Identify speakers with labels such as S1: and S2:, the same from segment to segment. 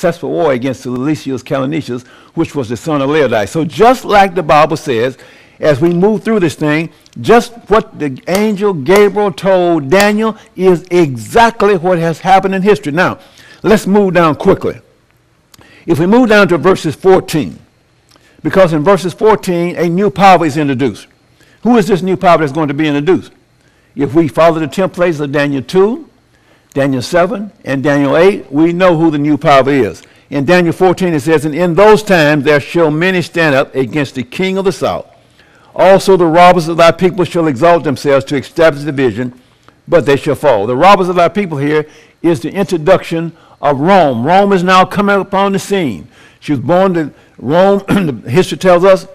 S1: successful war against Seleucus Calonicius, which was the son of Laodice. So just like the Bible says, as we move through this thing, just what the angel Gabriel told Daniel is exactly what has happened in history. Now, let's move down quickly. If we move down to verses 14, because in verses 14, a new power is introduced. Who is this new power that's going to be introduced? If we follow the templates of Daniel 2, Daniel 7, and Daniel 8, we know who the new power is. In Daniel 14, it says, and in those times there shall many stand up against the king of the south. Also the robbers of thy people shall exalt themselves to establish division, but they shall fall. The robbers of thy people here is the introduction of Rome. Rome is now coming upon the scene. She was born to Rome, history tells us,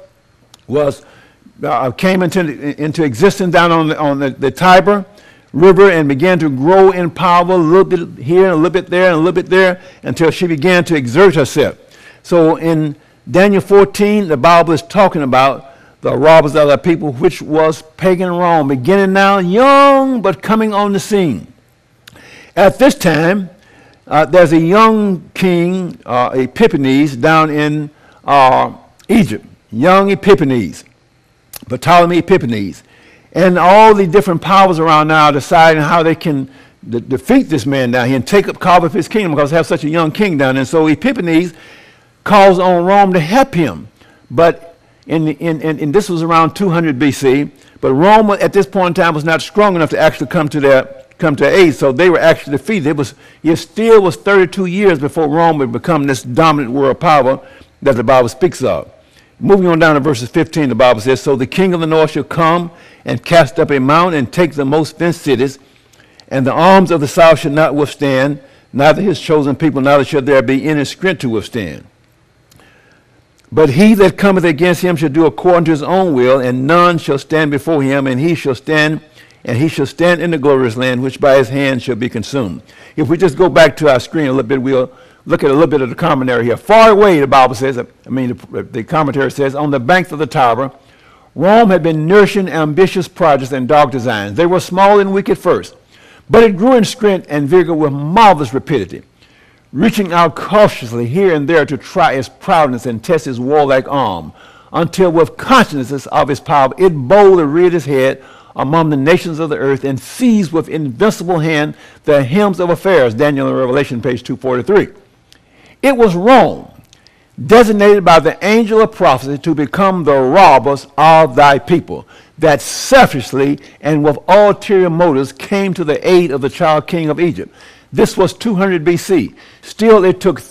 S1: came into existence down on the Tiber River and began to grow in power a little bit here, and a little bit there, and a little bit there, until she began to exert herself. So in Daniel 14, the Bible is talking about the robbers of the people, which was pagan Rome, beginning now young, but coming on the scene. At this time, there's a young king, Epiphanes, down in Egypt, young Epiphanes, Ptolemy Epiphanes. And all the different powers around now deciding how they can defeat this man down here and take up carve up his kingdom, because they have such a young king down there. And so Epiphanes calls on Rome to help him. But and this was around 200 BC, but Rome at this point in time was not strong enough to actually come to their aid, so they were actually defeated. It still was 32 years before Rome would become this dominant world power that the Bible speaks of. Moving on down to verses 15, the Bible says, so the king of the north shall come and cast up a mountain and take the most fenced cities, and the arms of the south shall not withstand, neither his chosen people, neither shall there be any strength to withstand. But he that cometh against him shall do according to his own will, and none shall stand before him, and he shall stand in the glorious land, which by his hand shall be consumed. If we just go back to our screen a little bit, we'll look at a little bit of the commentary here. Far away, the Bible says, the commentary says, on the banks of the Tiber, Rome had been nourishing ambitious projects and dark designs. They were small and weak at first, but it grew in strength and vigor with marvelous rapidity, reaching out cautiously here and there to try its proudness and test its warlike arm, until with consciousness of its power, it boldly reared its head among the nations of the earth and seized with invincible hand the hems of affairs. Daniel in Revelation, page 243. It was Rome, designated by the angel of prophecy to become the robbers of thy people, that selfishly and with ulterior motives came to the aid of the child king of Egypt. This was 200 BC. Still, it took